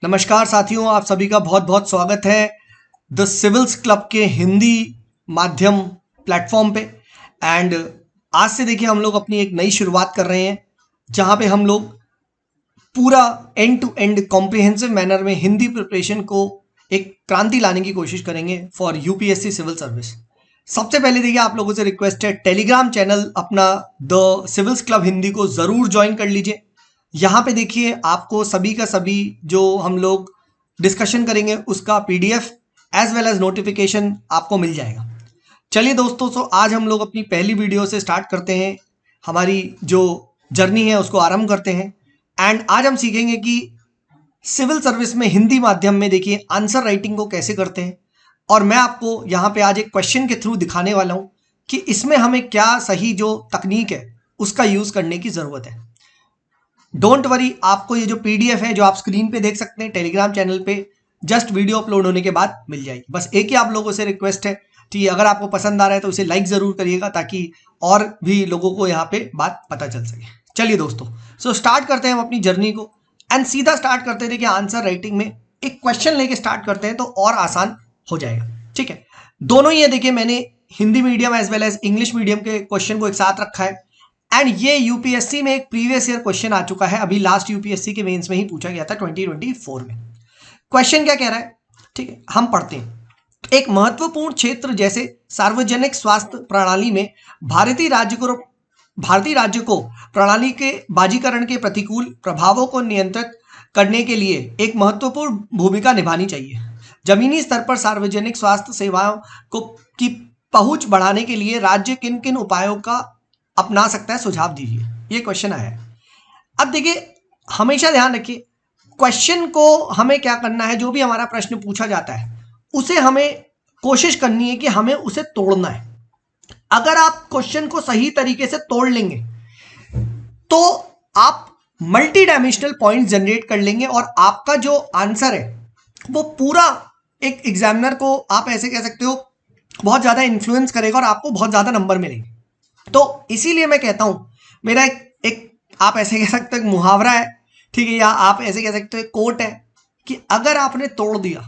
नमस्कार साथियों, आप सभी का बहुत बहुत स्वागत है द सिविल्स क्लब के हिंदी माध्यम प्लेटफॉर्म पे। एंड आज से देखिए हम लोग अपनी एक नई शुरुआत कर रहे हैं जहां पे हम लोग पूरा end to end comprehensive manner में हिंदी प्रिपरेशन को एक क्रांति लाने की कोशिश करेंगे फॉर यूपीएससी सिविल सर्विस। सबसे पहले देखिए आप लोगों से रिक्वेस्ट है, टेलीग्राम चैनल अपना द सिविल्स क्लब हिंदी को ज़रूर ज्वाइन कर लीजिए। यहाँ पे देखिए आपको सभी का सभी जो हम लोग डिस्कशन करेंगे उसका PDF as well as notification आपको मिल जाएगा। चलिए दोस्तों, तो आज हम लोग अपनी पहली वीडियो से स्टार्ट करते हैं, हमारी जो जर्नी है उसको आरंभ करते हैं। एंड आज हम सीखेंगे कि सिविल सर्विस में हिंदी माध्यम में देखिए आंसर राइटिंग को कैसे करते हैं। और मैं आपको यहाँ पे आज एक क्वेश्चन के थ्रू दिखाने वाला हूँ कि इसमें हमें क्या सही जो तकनीक है उसका यूज़ करने की ज़रूरत है। डोंट वरी, आपको ये जो पीडीएफ है जो आप स्क्रीन पे देख सकते हैं टेलीग्राम चैनल पे जस्ट वीडियो अपलोड होने के बाद मिल जाएगी। बस एक ही आप लोगों से रिक्वेस्ट है कि अगर आपको पसंद आ रहा है तो उसे लाइक ज़रूर करिएगा ताकि और भी लोगों को यहाँ पे बात पता चल सके। चलिए दोस्तों, सो स्टार्ट करते हैं हम अपनी जर्नी को एंड सीधा स्टार्ट करते हैं। देखिए आंसर राइटिंग में एक क्वेश्चन लेके स्टार्ट करते हैं तो और आसान हो जाएगा। ठीक है, दोनों ही है, देखिए मैंने Hindi medium as well as English medium के क्वेश्चन को एक साथ रखा है। एंड ये यूपीएससी में एक प्रीवियस ईयर क्वेश्चन आ चुका है, अभी लास्ट यूपीएससी के मेंस में ही पूछा गया था 2024 में। क्वेश्चन क्या कह रहा है, ठीक है हम पढ़ते हैं। एक महत्वपूर्ण क्षेत्र जैसे सार्वजनिक स्वास्थ्य प्रणाली में भारतीय राज्य को प्रणाली के बाजीकरण के प्रतिकूल प्रभावों को नियंत्रित करने के लिए एक महत्वपूर्ण भूमिका निभानी चाहिए। जमीनी स्तर पर सार्वजनिक स्वास्थ्य सेवाओं की पहुंच बढ़ाने के लिए राज्य किन किन उपायों का अपना सकता है, सुझाव दीजिए। ये क्वेश्चन आया है। अब देखिए हमेशा ध्यान रखिए, क्वेश्चन को हमें क्या करना है, जो भी हमारा प्रश्न पूछा जाता है उसे हमें कोशिश करनी है कि हमें उसे तोड़ना है। अगर आप क्वेश्चन को सही तरीके से तोड़ लेंगे तो आप मल्टी डायमेंशनल पॉइंट जनरेट कर लेंगे और आपका जो आंसर है वो पूरा एक एग्जामिनर को आप ऐसे कह सकते हो बहुत ज्यादा इन्फ्लुएंस करेगा और आपको बहुत ज्यादा नंबर मिलेंगे। तो इसीलिए मैं कहता हूं, मेरा एक आप ऐसे कह सकते हो मुहावरा है, ठीक है, या आप ऐसे कह सकते हो एक कोट है कि अगर आपने तोड़ दिया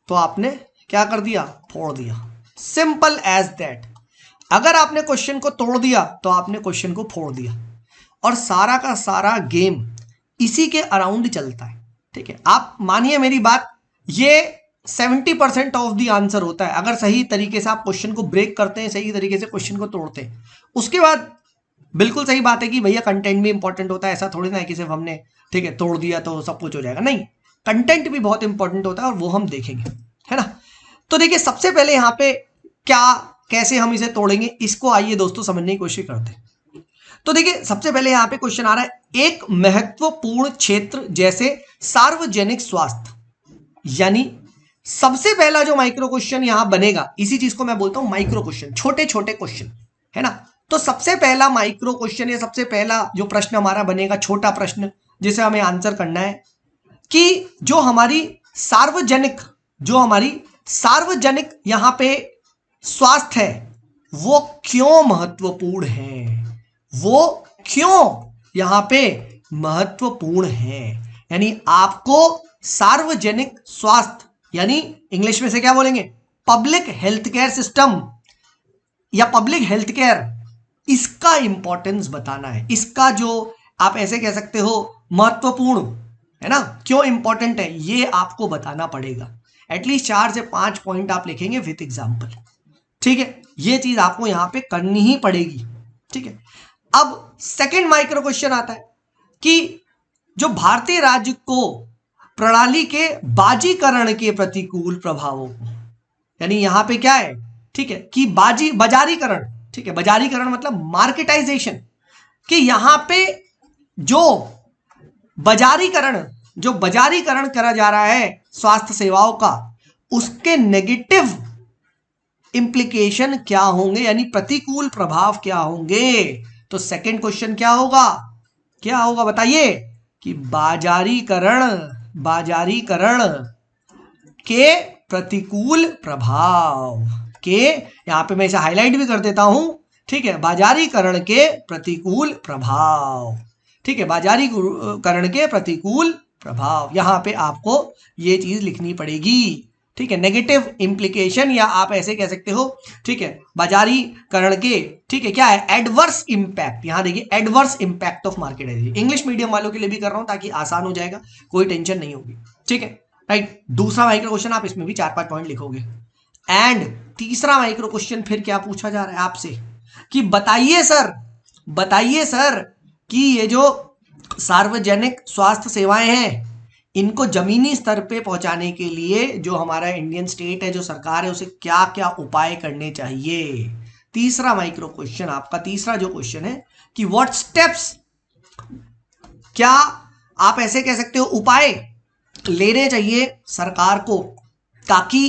तो आपने क्या कर दिया, फोड़ दिया। Simple as that. अगर आपने क्वेश्चन को तोड़ दिया तो आपने क्वेश्चन को फोड़ दिया। और सारा का सारा गेम इसी के अराउंड चलता है। ठीक है, आप मानिए मेरी बात, ये 70% ऑफ द आंसर होता है अगर सही तरीके से आप क्वेश्चन को ब्रेक करते हैं, सही तरीके से क्वेश्चन को तोड़ते हैं। उसके बाद बिल्कुल सही बात है कि भैया कंटेंट भी इंपॉर्टेंट होता है। ऐसा थोड़ी ना है कि सिर्फ हमने ठीक है तोड़ दिया तो सब कुछ हो जाएगा, नहीं, कंटेंट भी बहुत इंपॉर्टेंट होता है और वो हम देखेंगे, है ना। तो देखिए सबसे पहले यहाँ पे क्या कैसे हम इसे तोड़ेंगे, इसको आइए दोस्तों समझने की कोशिश करते हैं। तो देखिए सबसे पहले यहाँ पे क्वेश्चन आ रहा है, एक महत्वपूर्ण क्षेत्र जैसे सार्वजनिक स्वास्थ्य, यानी सबसे पहला जो माइक्रो क्वेश्चन यहां बनेगा, इसी चीज को मैं बोलता हूं माइक्रो क्वेश्चन, छोटे छोटे क्वेश्चन, है ना। तो सबसे पहला माइक्रो क्वेश्चन या सबसे पहला जो प्रश्न हमारा बनेगा, छोटा प्रश्न जिसे हमें आंसर करना है कि जो हमारी सार्वजनिक यहां पे स्वास्थ्य है वो क्यों महत्वपूर्ण है, वो क्यों यहां पे महत्वपूर्ण है। यानी आपको सार्वजनिक स्वास्थ्य यानी इंग्लिश में से क्या बोलेंगे, पब्लिक हेल्थ केयर सिस्टम या पब्लिक हेल्थ केयर, इसका इंपॉर्टेंस बताना है। इसका जो आप ऐसे कह सकते हो महत्वपूर्ण है ना, क्यों इंपॉर्टेंट है, ये आपको बताना पड़ेगा। एटलीस्ट 4 से 5 पॉइंट आप लिखेंगे विथ एग्जाम्पल। ठीक है, ये चीज आपको यहां पे करनी ही पड़ेगी। ठीक है, अब सेकेंड माइक्रो क्वेश्चन आता है कि जो भारतीय राज्य को प्रणाली के बाजीकरण के प्रतिकूल प्रभावों को, यानी यहां पे क्या है, ठीक है, कि बाजारीकरण, ठीक है, बाजारीकरण मतलब मार्केटाइजेशन, कि यहां पे जो बाजारीकरण करा जा रहा है स्वास्थ्य सेवाओं का, उसके नेगेटिव इंप्लीकेशन क्या होंगे, यानी प्रतिकूल प्रभाव क्या होंगे। तो सेकंड क्वेश्चन क्या होगा बताइए, कि बाजारीकरण के प्रतिकूल प्रभाव के, यहां पे मैं इसे हाईलाइट भी कर देता हूं, ठीक है, बाजारीकरण के प्रतिकूल प्रभाव, ठीक है, बाजारीकरण के प्रतिकूल प्रभाव। यहां पे आपको ये चीज लिखनी पड़ेगी, ठीक है। नेगेटिव इंप्लीकेशन, या आप ऐसे कह सकते हो, ठीक है, बाजारीकरण के, ठीक है, क्या है, एडवर्स इंपैक्ट। यहां देखिए, adverse impact of marketisation. English medium वालों के लिए भी कर रहा हूं ताकि आसान हो जाएगा, कोई टेंशन नहीं होगी, ठीक है, राइट। दूसरा माइक्रो क्वेश्चन, आप इसमें भी 4-5 पॉइंट लिखोगे। एंड तीसरा माइक्रो क्वेश्चन फिर क्या पूछा जा रहा है आपसे कि बताइए सर कि ये जो सार्वजनिक स्वास्थ्य सेवाएं हैं, इनको जमीनी स्तर पे पहुंचाने के लिए जो हमारा इंडियन स्टेट है, जो सरकार है, उसे क्या क्या उपाय करने चाहिए। तीसरा माइक्रो क्वेश्चन आपका, तीसरा जो क्वेश्चन है कि व्हाट स्टेप्स, क्या आप ऐसे कह सकते हो उपाय लेने चाहिए सरकार को ताकि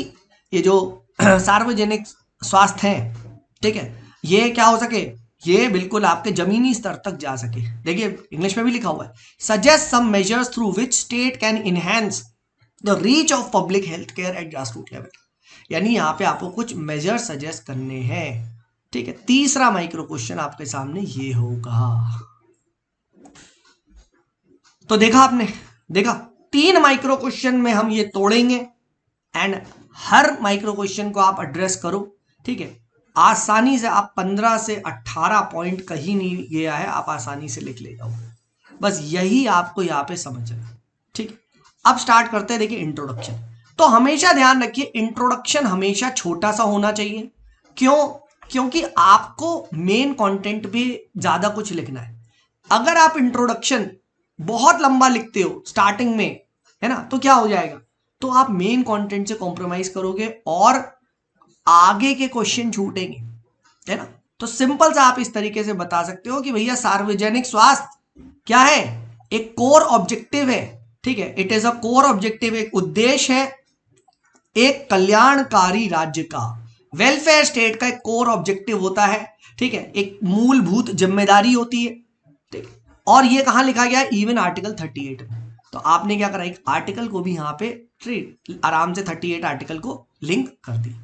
ये जो सार्वजनिक स्वास्थ्य है, ठीक है, ये क्या हो सके, ये बिल्कुल आपके जमीनी स्तर तक जा सके। देखिए इंग्लिश में भी लिखा हुआ है, suggest some measures through which state can enhance the reach of public health care at grass root level. यानी यहाँ पे आपको कुछ मेजर सजेस्ट करने हैं, ठीक है। तीसरा माइक्रो क्वेश्चन आपके सामने ये होगा। तो देखा आपने, देखा 3 माइक्रो क्वेश्चन में हम ये तोड़ेंगे एंड हर माइक्रो क्वेश्चन को आप एड्रेस करो, ठीक है। आसानी से आप 15 से 18 पॉइंट कहीं नहीं गया है, आप आसानी से लिख ले जाओ, बस यही आपको यहाँ पे समझना, ठीक। अब स्टार्ट करते हैं। देखिए इंट्रोडक्शन, तो हमेशा ध्यान रखिए इंट्रोडक्शन हमेशा छोटा सा होना चाहिए। क्यों? क्योंकि आपको मेन कंटेंट पे ज्यादा कुछ लिखना है। अगर आप इंट्रोडक्शन बहुत लंबा लिखते हो स्टार्टिंग में, है ना, तो क्या हो जाएगा, तो आप मेन कंटेंट से कॉम्प्रोमाइज करोगे और आगे के क्वेश्चन छूटेंगे, है ना। तो सिंपल सा आप इस तरीके से बता सकते हो कि भैया सार्वजनिक स्वास्थ्य क्या है, एक कोर ऑब्जेक्टिव है, ठीक है, it is a core objective, एक उद्देश्य है एक कल्याणकारी राज्य का। वेलफेयर स्टेट का एक कोर ऑब्जेक्टिव होता है, ठीक है, एक मूलभूत जिम्मेदारी होती है, ठीक। और ये कहां लिखा गया है, इवन आर्टिकल 38 में। तो आपने क्या करा, एक आर्टिकल को भी यहां पे आराम से 38 आर्टिकल को लिंक कर दी,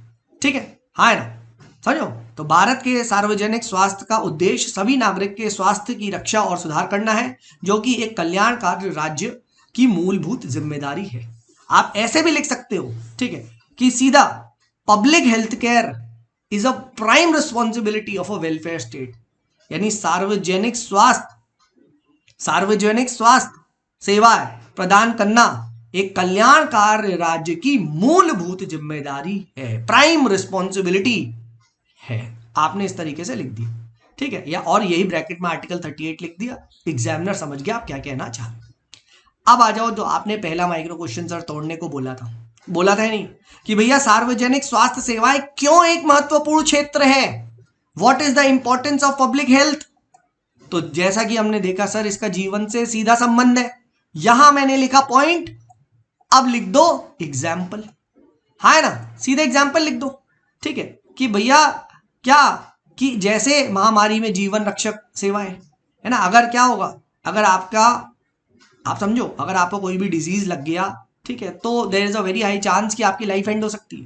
ठीक है, हाँ ना, समझो। तो भारत के सार्वजनिक स्वास्थ्य का उद्देश्य सभी नागरिक के स्वास्थ्य की रक्षा और सुधार करना है, जो कि एक कल्याणकारी राज्य की मूलभूत जिम्मेदारी है। आप ऐसे भी लिख सकते हो, ठीक है, कि सीधा public health care is a prime responsibility of a welfare state. यानी सार्वजनिक स्वास्थ्य सेवाएं प्रदान करना एक कल्याणकारी राज्य की मूलभूत जिम्मेदारी है, प्राइम रिस्पॉन्सिबिलिटी है। आपने इस तरीके से लिख दिया, ठीक है, या और यही ब्रैकेट में आर्टिकल 38 लिख दिया, एग्जामिनर समझ गया आप क्या कहना चाहते। अब आ जाओ, जो आपने पहला माइक्रो क्वेश्चन सर तोड़ने को बोला था नहीं कि भैया सार्वजनिक स्वास्थ्य सेवाएं क्यों एक महत्वपूर्ण क्षेत्र है, what is the importance of public health. तो जैसा कि हमने देखा सर, इसका जीवन से सीधा संबंध है। यहां मैंने लिखा पॉइंट, अब लिख दो एग्जाम्पल, है ना, सीधे एग्जाम्पल लिख दो, ठीक है, कि भैया क्या, कि जैसे महामारी में जीवन रक्षक सेवाएं, है ना, अगर क्या होगा, अगर आपका, आप समझो, अगर आपको कोई भी डिजीज लग गया, ठीक है, तो there is a very high chance कि आपकी लाइफ एंड हो सकती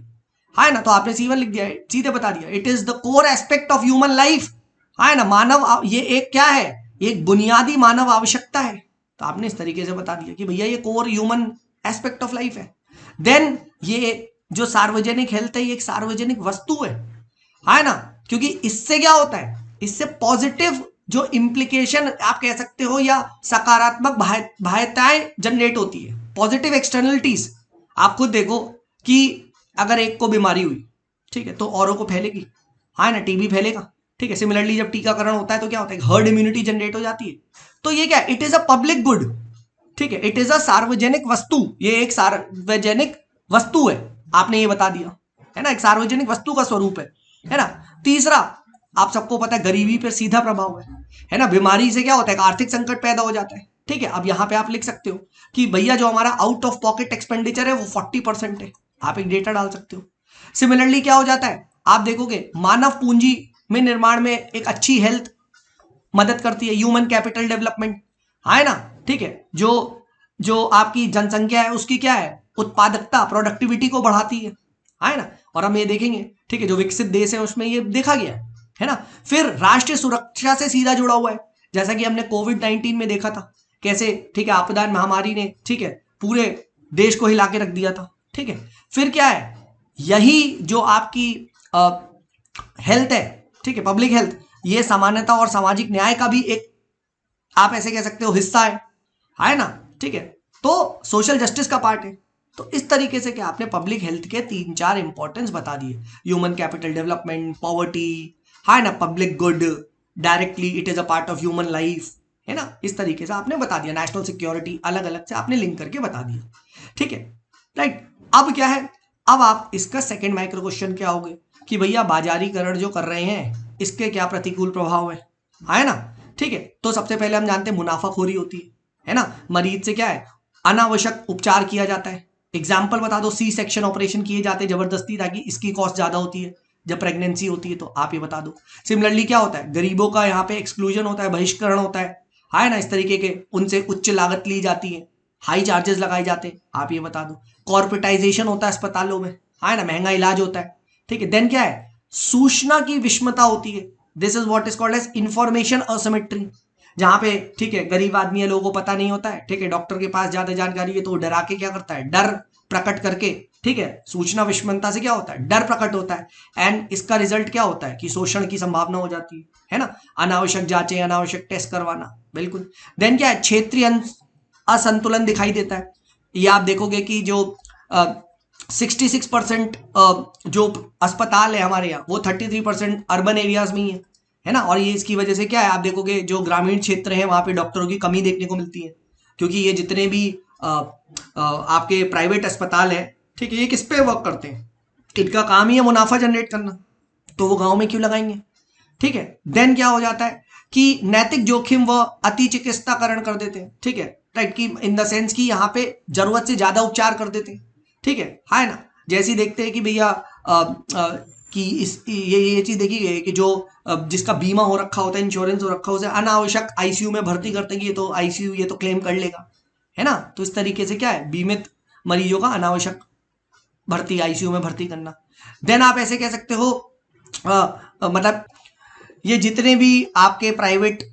है ना। तो आपने सीवन लिख दिया, सीधे बता दिया, it is the core aspect of human life, है ना, मानव, ये एक क्या है, एक बुनियादी मानव आवश्यकता है। तो आपने इस तरीके से बता दिया कि भैया ये core human aspect of life है। देन ये जो सार्वजनिक हेल्थ है, ये एक सार्वजनिक वस्तु है ना, क्योंकि इससे क्या होता है, इससे पॉजिटिव जो इंप्लीकेशन आप कह सकते हो या सकारात्मक बाध्यताएं जनरेट होती है, पॉजिटिव एक्सटर्नलिटीज। आप खुद देखो कि अगर एक को बीमारी हुई, ठीक है, तो औरों को फैलेगी, हाँ ना, टीबी फैलेगा, ठीक है। सिमिलरली जब टीकाकरण होता है तो क्या होता है, हर्ड इम्यूनिटी जनरेट हो जाती है। तो ये क्या, it is a public good, ठीक है, इट इज अ सार्वजनिक वस्तु, ये एक सार्वजनिक वस्तु है, आपने ये बता दिया, है ना, एक सार्वजनिक वस्तु का स्वरूप है ना। तीसरा, आप सबको पता है गरीबी पर सीधा प्रभाव है ना, बीमारी से क्या होता है, आर्थिक संकट पैदा हो जाता है, ठीक है। अब यहां पे आप लिख सकते हो कि भैया जो हमारा आउट ऑफ पॉकेट एक्सपेंडिचर है वो 40% है, आप एक डेटा डाल सकते हो। सिमिलरली क्या हो जाता है, आप देखोगे मानव पूंजी में निर्माण में एक अच्छी हेल्थ मदद करती है, ह्यूमन कैपिटल डेवलपमेंट, है ना, ठीक है, जो आपकी जनसंख्या है उसकी क्या है, उत्पादकता, प्रोडक्टिविटी को बढ़ाती है ना। और हम ये देखेंगे, ठीक है, जो विकसित देश है उसमें ये देखा गया है ना। फिर राष्ट्रीय सुरक्षा से सीधा जुड़ा हुआ है, जैसा कि हमने कोविड-19 में देखा था कैसे, ठीक है, आपदा महामारी ने, ठीक है, पूरे देश को हिला के रख दिया था, ठीक है। फिर क्या है, यही जो आपकी हेल्थ है, ठीक है, पब्लिक हेल्थ, ये समानता और सामाजिक न्याय का भी एक, आप ऐसे कह सकते हो, हिस्सा है ना, ठीक है, तो सोशल जस्टिस का पार्ट है। तो इस तरीके से क्या आपने पब्लिक हेल्थ के 3-4 इंपॉर्टेंस बता दिए, ह्यूमन कैपिटल डेवलपमेंट, पॉवर्टी, है ना, public good, directly it is a part of human life, है ना, इस तरीके से आपने बता दिया, नेशनल सिक्योरिटी, अलग अलग से आपने लिंक करके बता दिया, ठीक है, राइट। अब क्या है, अब आप इसका सेकेंड माइक्रो क्वेश्चन क्या होगे कि भैया बाजारीकरण जो कर रहे हैं इसके क्या प्रतिकूल प्रभाव है ना, ठीक है। तो सबसे पहले हम जानते हैं मुनाफाखोरी होती है ना, मरीज से क्या है, अनावश्यक उपचार किया जाता है। एग्जाम्पल बता दो, सी सेक्शन ऑपरेशन किए जाते हैं जबरदस्ती, ताकि इसकी कॉस्ट ज्यादा होती है जब प्रेगनेंसी होती है, तो आप ये बता दो। सिमिलरली क्या होता है, गरीबों का यहाँ पे एक्सक्लूजन होता है, बहिष्करण होता है ना, इस तरीके के उनसे उच्च लागत ली जाती है, हाई चार्जेस लगाए जाते हैं, आप ये बता दो। कॉर्पोरेटाइजेशन होता है अस्पतालों में, है ना, महंगा इलाज होता है, ठीक है। देन क्या है, सूचना की विषमता होती है, this is what is called as information asymmetry, जहां पे, ठीक है, गरीब आदमी है, लोगों को पता नहीं होता है, ठीक है, डॉक्टर के पास ज्यादा जानकारी है तो वो डरा के क्या करता है, डर प्रकट करके, ठीक है, सूचना विषमता से क्या होता है, डर प्रकट होता है, एंड इसका रिजल्ट क्या होता है कि शोषण की संभावना हो जाती है ना, अनावश्यक जांचें, अनावश्यक टेस्ट करवाना, बिल्कुल। देन क्या है, क्षेत्रीय असंतुलन दिखाई देता है, ये आप देखोगे कि जो 66% जो अस्पताल है हमारे यहाँ, वो 33% अर्बन एरियाज में ही है ना, और ये इसकी वजह से क्या है, आप देखोगे जो ग्रामीण क्षेत्र है वहां पे डॉक्टरों की कमी देखने को मिलती है, क्योंकि ये जितने भी आपके प्राइवेट अस्पताल है, ठीक है, ये किस पे वर्क करते हैं, इनका काम ही है मुनाफा जनरेट करना, तो वो गांव में क्यों लगाएंगे, ठीक है। देन क्या हो जाता है कि नैतिक जोखिम व अति चिकित्साकरण कर देते हैं, ठीक है, राइट, कि इन द सेंस कि यहाँ पे जरूरत से ज्यादा उपचार कर देते हैं, ठीक है ना। जैसे ही देखते हैं कि भैया कि इस ये चीज देखी गई है कि जो जिसका बीमा हो रखा होता है, इंश्योरेंस हो रखा होता है, उसे अनावश्यक आईसीयू में भर्ती करते हैं कि ये तो आईसीयू, ये तो क्लेम कर लेगा, है ना। तो इस तरीके से क्या है, बीमित मरीजों का अनावश्यक भर्ती, आईसीयू में भर्ती करना। देन आप ऐसे कह सकते हो, मतलब ये जितने भी आपके प्राइवेट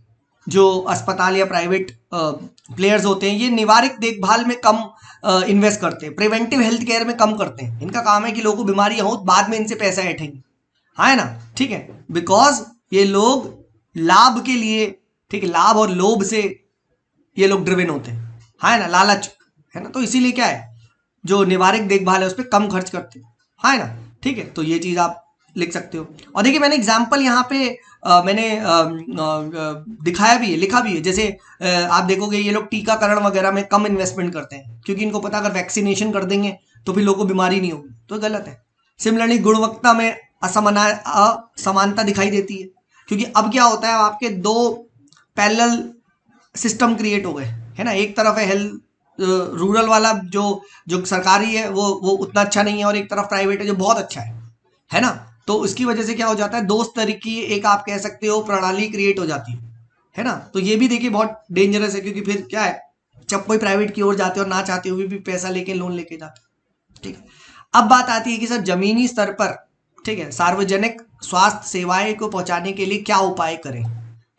जो अस्पताल या प्राइवेट प्लेयर्स होते हैं, ये निवारक देखभाल में कम इन्वेस्ट करते हैं, प्रिवेंटिव हेल्थ केयर में कम करते हैं। इनका काम है कि लोगों को बीमारियां हो, बाद में इनसे पैसा ऐंठेंगे, है ना, ठीक है, बिकॉज ये लोग लाभ के लिए, ठीक है, लाभ और लोभ से ये लोग ड्रिवन होते हैं, है ना, लालच, है ना, तो इसीलिए क्या है, जो निवारक देखभाल है उस पर कम खर्च करते हैं, है ना, ठीक है। तो ये चीज आप लिख सकते हो। और देखिए मैंने एग्जाम्पल यहाँ पे मैंने दिखाया भी है, लिखा भी है, जैसे आप देखोगे ये लोग टीकाकरण वगैरह में कम इन्वेस्टमेंट करते हैं, क्योंकि इनको पता अगर वैक्सीनेशन कर देंगे तो फिर लोगों को बीमारी नहीं होगी, तो गलत है। सिमिलरली गुणवत्ता में असमानता दिखाई देती है, क्योंकि अब क्या होता है, आपके दो पैरेलल सिस्टम क्रिएट हो गए, है ना, एक तरफ है हेल्थ रूरल वाला जो जो सरकारी है वो उतना अच्छा नहीं है, और एक तरफ प्राइवेट है जो बहुत अच्छा है ना। तो इसकी वजह से क्या हो जाता है, दो स्तर की एक आप कह सकते हो प्रणाली क्रिएट हो जाती है ना। तो ये भी देखिए बहुत डेंजरस है, क्योंकि फिर क्या है, जब कोई प्राइवेट की ओर जाते हो और ना चाहते हुए भी पैसा लेके लोन लेके जाते, ठीक है। अब बात आती है कि सर जमीनी स्तर पर, ठीक है, सार्वजनिक स्वास्थ्य सेवाएं को पहुंचाने के लिए क्या उपाय करें,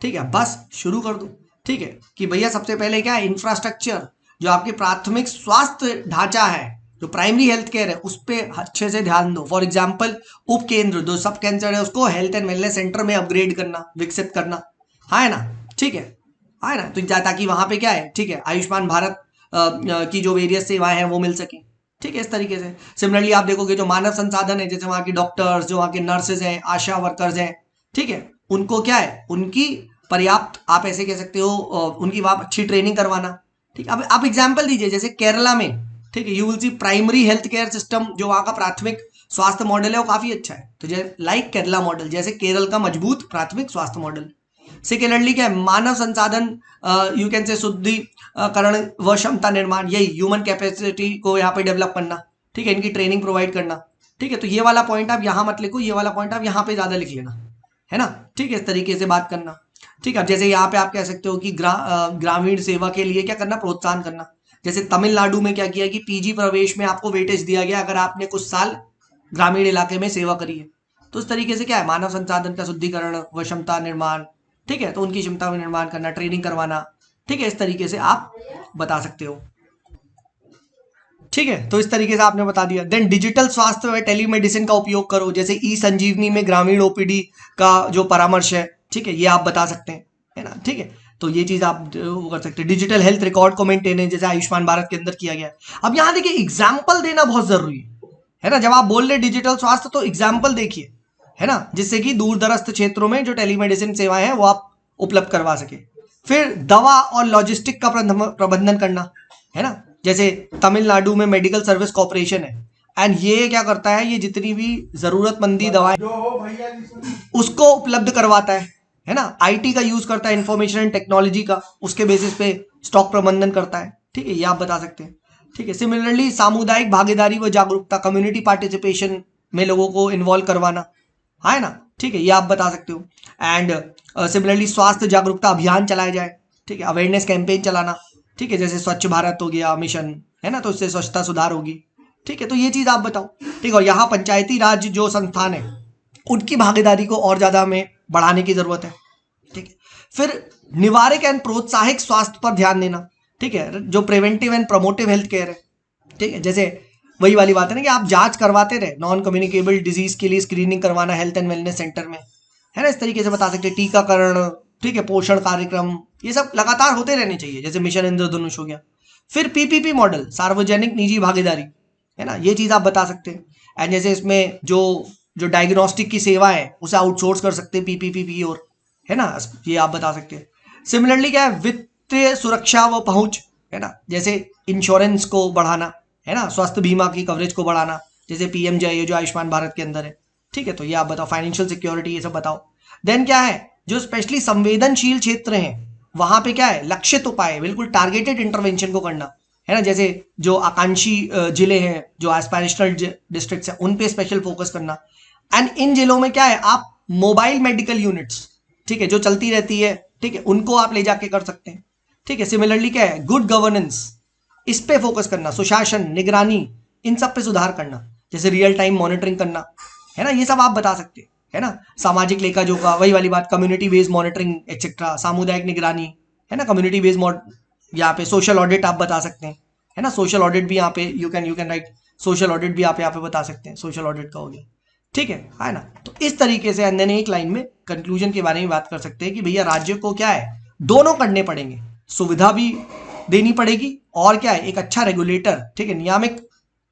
ठीक है, बस शुरू कर दो, ठीक है, कि भैया सबसे पहले क्या है, इंफ्रास्ट्रक्चर, जो आपके प्राथमिक स्वास्थ्य ढांचा है, जो प्राइमरी हेल्थ केयर है, उस पर अच्छे से ध्यान दो। फॉर एग्जाम्पल उप केंद्र, जो सब कैंसर है उसको हेल्थ एंड वेलनेस सेंटर में अपग्रेड करना, विकसित करना, है ना, ठीक है ना, तो ताकि वहां पे क्या है, ठीक है, आयुष्मान भारत की जो वेरियस सेवाएं हैं वो मिल सके, ठीक है, इस तरीके से। सिमिलरली आप देखोगे जो मानव संसाधन है, जैसे वहां के डॉक्टर्स, जो वहां के नर्सेज हैं, आशा वर्कर्स हैं, ठीक है, उनको क्या है, उनकी पर्याप्त, आप ऐसे कह सकते हो, उनकी वहां अच्छी ट्रेनिंग करवाना, ठीक है। अब आप एग्जाम्पल दीजिए, जैसे केरला में, ठीक है, you will see primary health care system, जो वहां का प्राथमिक स्वास्थ्य मॉडल है वो काफी अच्छा है, तो लाइक केरला मॉडल, जैसे केरल का मजबूत प्राथमिक स्वास्थ्य मॉडल। सिमिलरली क्या है, मानव संसाधन, यू कैन से शुद्धिकरण व क्षमता निर्माण, यही ह्यूमन कैपेसिटी को यहाँ पे डेवलप करना, ठीक है, इनकी ट्रेनिंग प्रोवाइड करना, ठीक है। तो ये वाला पॉइंट आप यहाँ मत लिखो, ये वाला पॉइंट आप यहाँ पे ज्यादा लिख लेना, है ना, ठीक है, इस तरीके से बात करना, ठीक है। जैसे यहाँ पे आप कह सकते हो कि ग्रामीण सेवा के लिए क्या करना, प्रोत्साहन करना। जैसे तमिलनाडु में क्या किया कि पीजी प्रवेश में आपको वेटेज दिया गया अगर आपने कुछ साल ग्रामीण इलाके में सेवा करी है। तो इस तरीके से क्या है, मानव संसाधन का शुद्धिकरण व क्षमता निर्माण, ठीक है, तो उनकी क्षमता में निर्माण करना, ट्रेनिंग करवाना, ठीक है, इस तरीके से आप बता सकते हो। ठीक है, तो इस तरीके से आपने बता दिया। देन डिजिटल स्वास्थ्य व टेलीमेडिसिन का उपयोग करो, जैसे ई संजीवनी में ग्रामीण ओपीडी का जो परामर्श है, ठीक है, ये आप बता सकते हैं, है ना। ठीक है, तो ये चीज आप वो कर सकते हैं। डिजिटल हेल्थ रिकॉर्ड को मेंटेन, जैसे आयुष्मान भारत के अंदर किया गया है। अब यहाँ देखिए एग्जाम्पल देना बहुत जरूरी है ना। जब आप बोल रहे डिजिटल स्वास्थ्य तो एग्जाम्पल देखिए, है ना, जिससे कि दूर दराज क्षेत्रों में जो टेलीमेडिसिन सेवाएं हैं वो आप उपलब्ध करवा सके। फिर दवा और लॉजिस्टिक का प्रबंधन करना, है ना, जैसे तमिलनाडु में मेडिकल सर्विस कॉर्पोरेशन है, एंड ये क्या करता है, ये जितनी भी जरूरतमंदी दवाएं उसको उपलब्ध करवाता है ना। आईटी का यूज करता है, इंफॉर्मेशन एंड टेक्नोलॉजी का, उसके बेसिस पे स्टॉक प्रबंधन करता है। ठीक है, ये आप बता सकते हैं। ठीक है, सिमिलरली सामुदायिक भागीदारी व जागरूकता, कम्युनिटी पार्टिसिपेशन में लोगों को इन्वॉल्व करवाना, है ना। ठीक है, ये आप बता सकते हो। एंड सिमिलरली स्वास्थ्य जागरूकता अभियान चलाया जाए, ठीक है, अवेयरनेस कैंपेन चलाना, ठीक है, जैसे स्वच्छ भारत हो गया मिशन, है ना, तो इससे स्वच्छता सुधार होगी। ठीक है, तो ये चीज आप बताओ। ठीक है, और यहाँ पंचायती राज जो संस्थान है उनकी भागीदारी को और ज्यादा हमें बढ़ाने की जरूरत है। ठीक है, फिर निवारक एंड प्रोत्साहित स्वास्थ्य पर ध्यान देना, ठीक है, जो preventive and promotive health care है। ठीक है, जैसे वही वाली बात है ना कि आप जांच करवाते रहे, नॉन कम्युनिकेबल डिजीज के लिए स्क्रीनिंग करवाना हेल्थ एंड वेलनेस सेंटर में, है ना, इस तरीके से बता सकते हैं। टीकाकरण, ठीक है, पोषण कार्यक्रम, ये सब लगातार होते रहने चाहिए, जैसे मिशन इंद्रधनुष हो गया। फिर पीपीपी मॉडल, सार्वजनिक निजी भागीदारी, है ना, ये चीज आप बता सकते हैं। एंड जैसे इसमें जो जो डायग्नोस्टिक की सेवा है उसे आउटसोर्स कर सकते हैं पीपीपी की ओर, है ना, ये आप बता सकते हैं। सिमिलरली क्या है, वित्तीय सुरक्षा व पहुंच, है ना, जैसे इंश्योरेंस को बढ़ाना, है ना, स्वास्थ्य बीमा की कवरेज को बढ़ाना, जैसे पीएमजे जो आयुष्मान भारत के अंदर है। ठीक है, तो ये आप बताओ। फाइनेंशियल सिक्योरिटी, ये सब बताओ। देन क्या है, जो स्पेशली संवेदनशील क्षेत्र हैं वहां पे क्या है, लक्षित उपाय, बिल्कुल टारगेटेड इंटरवेंशन को करना, है ना, जैसे जो आकांक्षी जिले हैं, जो एस्पायरेशनल डिस्ट्रिक्ट्स हैं, उन पे स्पेशल फोकस करना। एंड इन जिलों में क्या है, आप मोबाइल मेडिकल यूनिट्स, ठीक है, जो चलती रहती है, ठीक है, उनको आप ले जाके कर सकते हैं। ठीक है, सिमिलरली क्या है, गुड गवर्नेंस, इस पे फोकस करना, सुशासन, निगरानी, इन सब पे सुधार करना, जैसे रियल टाइम मॉनिटरिंग करना, है ना, ये सब आप बता सकते हैं, है ना। सामाजिक लेखा जोखा, वही वाली बात, कम्युनिटी बेस्ड मॉनिटरिंग एक्सेट्रा, सामुदायिक निगरानी, है ना, कम्युनिटी बेस्ड यहाँ पे सोशल ऑडिट आप बता सकते हैं, है ना। सोशल ऑडिट भी यहाँ पे you can write, social audit भी आप यहाँ पे बता सकते हैं, सोशल ऑडिट का हो गया। ठीक है ना। तो इस तरीके से अंदर एक लाइन में कंक्लूजन के बारे में बात कर सकते हैं कि भैया राज्य को क्या है, दोनों करने पड़ेंगे, सुविधा भी देनी पड़ेगी और क्या है, एक अच्छा रेगुलेटर, ठीक है, नियामक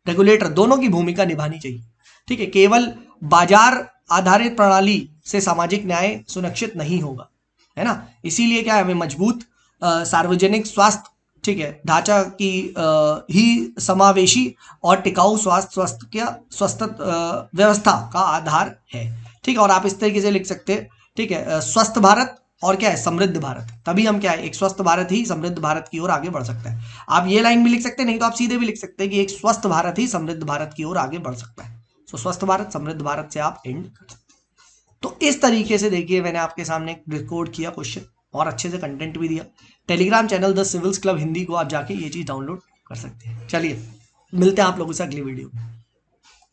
रेगुलेटर, दोनों की भूमिका निभानी चाहिए। ठीक है, केवल बाजार आधारित प्रणाली से सामाजिक न्याय सुनिश्चित नहीं होगा, है ना। इसीलिए क्या है, हमें मजबूत सार्वजनिक स्वास्थ्य, ठीक है, ढांचा की ही समावेशी और टिकाऊ स्वस्थ व्यवस्था का आधार है। ठीक है, और आप इस तरीके से लिख सकते हैं, ठीक है, स्वस्थ भारत और क्या है, समृद्ध भारत, तभी हम क्या है, एक स्वस्थ भारत ही समृद्ध भारत की ओर आगे बढ़ सकता है। आप ये लाइन भी लिख सकते हैं, नहीं तो आप सीधे भी लिख सकते हैं कि एक स्वस्थ भारत ही समृद्ध भारत की ओर आगे बढ़ सकता है। तो स्वस्थ भारत समृद्ध भारत से आप एंड कर सकते हैं। तो इस तरीके से देखिए मैंने आपके सामने रिकॉर्ड किया क्वेश्चन और अच्छे से कंटेंट भी दिया। Telegram channel the civils club Hindi को आप जाके ये चीज डाउनलोड कर सकते हैं। चलिए मिलते हैं आप लोगों से अगली वीडियो में।